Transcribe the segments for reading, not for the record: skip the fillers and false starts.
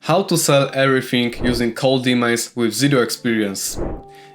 How to sell everything using cold emails with zero experience.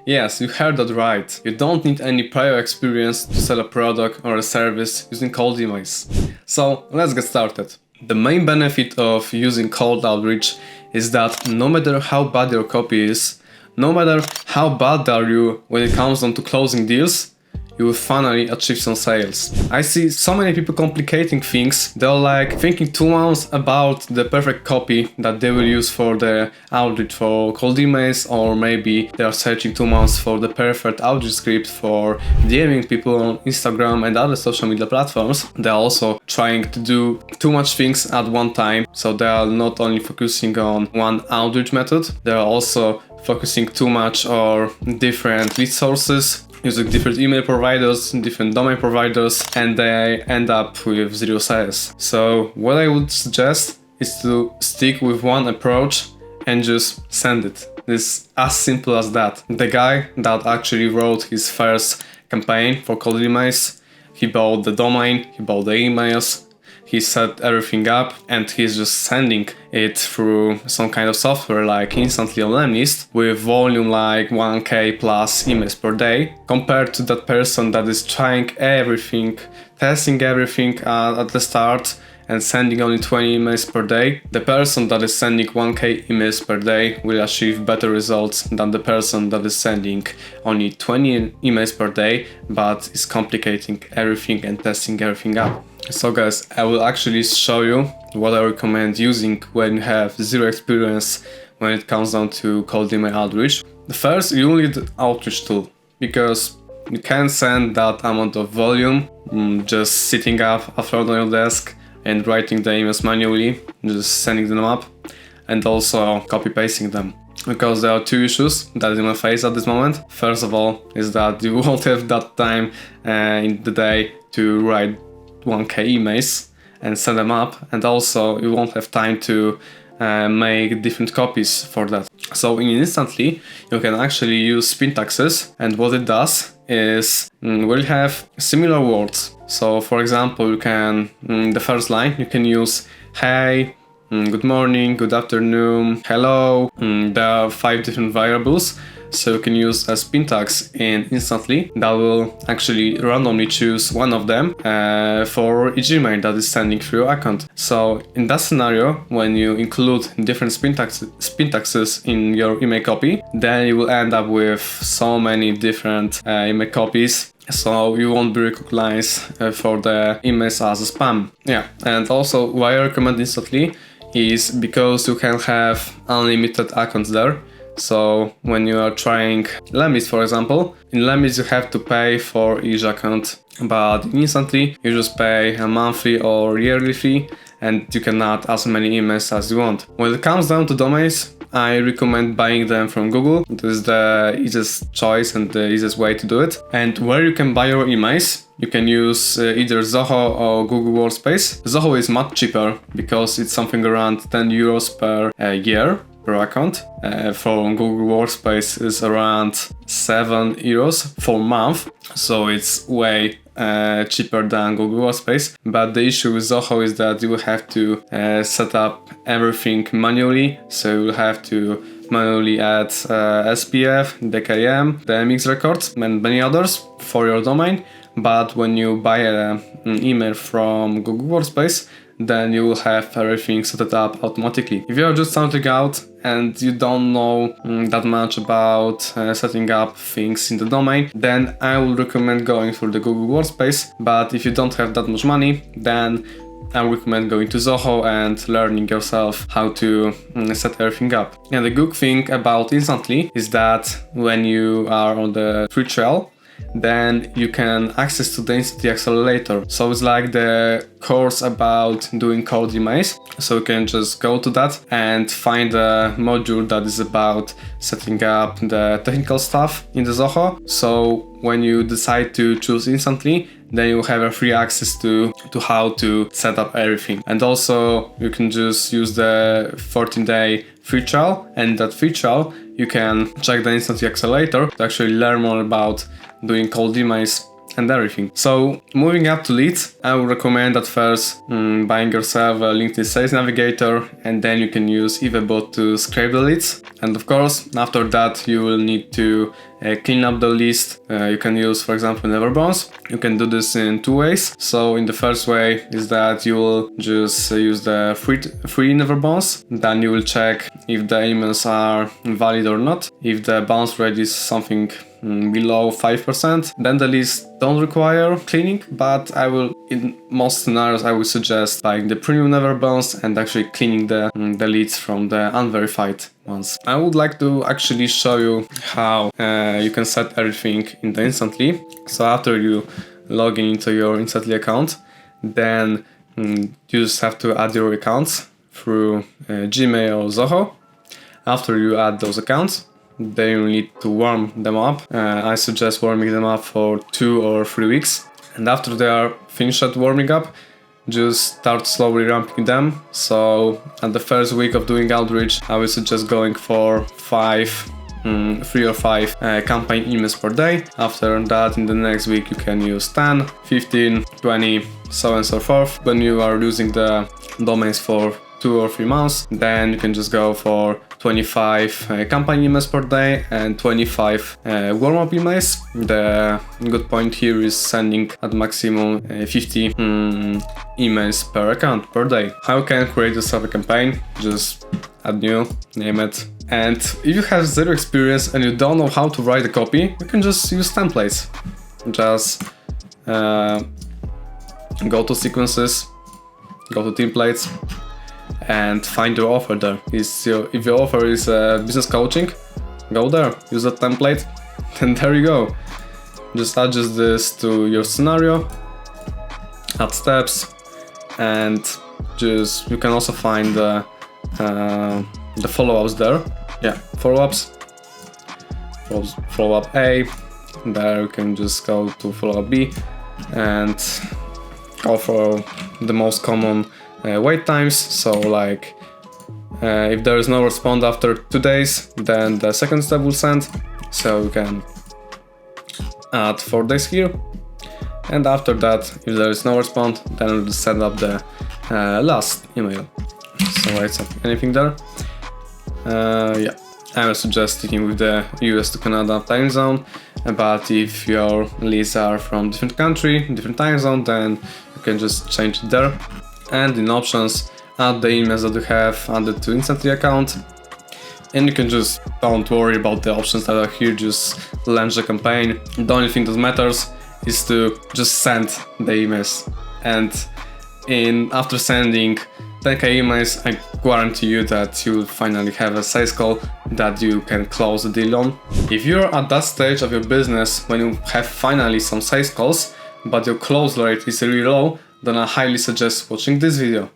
Yes, you heard that right. You don't need any prior experience to sell a product or a service using cold emails. So let's get started. The main benefit of using cold outreach is that no matter how bad your copy is, no matter how bad are you when it comes down to closing deals, you will finally achieve some sales. I see so many people complicating things. They're like thinking too much about the perfect copy that they will use for the outreach for cold emails, or maybe they are searching too much for the perfect outreach script for DMing people on Instagram and other social media platforms. They're also trying to do too much things at one time. So they are not only focusing on one outreach method, they are also focusing too much on different lead sources, using different email providers, different domain providers, and they end up with zero sales. So what I would suggest is to stick with one approach and just send it. It's as simple as that. The guy that actually wrote his first campaign for cold emails, he bought the domain, he bought the emails, he set everything up, and he's just sending it through some kind of software like Instantly.ai with volume like 1k plus emails per day, compared to that person that is trying everything, testing everything at the start and sending only 20 emails per day. The person that is sending 1k emails per day will achieve better results than the person that is sending only 20 emails per day but is complicating everything and testing everything up. So guys, I will actually show you what I recommend using when you have zero experience when it comes down to cold email outreach. First, you need an outreach tool, because you can't send that amount of volume just sitting up afloat on your desk and writing the emails manually, just sending them up and also copy pasting them. Because there are two issues that you may face at this moment. First of all is that you won't have that time in the day to write 1k emails and send them up, and also you won't have time to make different copies for that. So in Instantly you can actually use syntaxes, and what it does is we'll have similar words. So for example, you can the first line you can use hey, good morning, good afternoon, hello. There are 5 different variables, so you can use a syntax in Instantly that will actually randomly choose one of them for each email that is sending through your account. So in that scenario, when you include different syntaxes in your email copy, then you will end up with so many different email copies. So you won't be recognized for the emails as a spam. Yeah, and also why I recommend Instantly is because you can have unlimited accounts there. So when you are trying Lemmis, for example, in Lemmis you have to pay for each account, but instantly you just pay a monthly or yearly fee and you can add as many emails as you want. When it comes down to domains, I recommend buying them from Google. This is the easiest choice and the easiest way to do it. And where you can buy your emails, you can use either Zoho or Google Workspace. Zoho is much cheaper because it's something around 10 euros per year per account. For Google Workspace is around 7 euros for a month, so it's way cheaper than Google Workspace. But the issue with Zoho is that you will have to set up everything manually, so you will have to manually add SPF, DKIM, the MX records and many others for your domain. But when you buy an email from Google Workspace, then you will have everything set up automatically. If you are just starting out and you don't know that much about setting up things in the domain, then I would recommend going for the Google Workspace. But if you don't have that much money, then I recommend going to Zoho and learning yourself how to set everything up. And the good thing about Instantly is that when you are on the free trial, then you can access to the Instantly Accelerator. So it's like the course about doing cold emails. So you can just go to that and find a module that is about setting up the technical stuff in the Zoho. So when you decide to choose Instantly, then you have a free access to how to set up everything. And also you can just use the 14-day free trial, and that free trial you can check the Instantly Accelerator to actually learn more about doing cold emails and everything. So moving up to leads, I would recommend at first buying yourself a LinkedIn Sales Navigator, and then you can use Evabot to scrape the leads. And of course, after that, you will need to clean up the list. You can use, for example, Neverbounce. You can do this in two ways. So in the first way is that you will just use the free Neverbounce. Then you will check if the emails are valid or not. If the bounce rate is something below 5%, then the leads don't require cleaning, but in most scenarios, I will suggest buying the premium Neverbounce and actually cleaning the leads from the unverified ones. I would like to actually show you how you can set everything in the Instantly. So after you log in into your Instantly account, then you just have to add your accounts through Gmail or Zoho. After you add those accounts, then you need to warm them up. I suggest warming them up for 2 or 3 weeks. And after they are finished warming up, just start slowly ramping them. So at the first week of doing outreach, I would suggest going for 3 or 5 campaign emails per day. After that, in the next week, you can use 10, 15, 20, so on and so forth. When you are using the domains for 2 or 3 months, then you can just go for 25 campaign emails per day and 25 warm-up emails. The good point here is sending at maximum 50 emails per account per day. How you can create yourself a campaign? Just add new, name it. And if you have zero experience and you don't know how to write a copy, you can just use templates. Just go to sequences, go to templates, and find your offer there. If your offer is business coaching, go there, use a template, and there you go. Just adjust this to your scenario, add steps, and you can also find the follow-ups there. Yeah, follow-up A, there you can just go to follow-up B and go for the most common wait times. So like if there is no response after 2 days, then the second step will send. So you can add 4 days here, and after that, if there is no response, then we'll send up the last email. So write anything there. Yeah, I would suggest sticking with the US to Canada time zone, but if your leads are from different country, different time zone, then you can just change it there. And in options, add the emails that you have added to Instantly account, and you can just don't worry about the options that are here, just launch the campaign. The only thing that matters is to just send the emails, and after sending 10k emails, I guarantee you that you will finally have a sales call that you can close the deal on. If you're at that stage of your business when you have finally some sales calls, but your close rate is really low, then I highly suggest watching this video.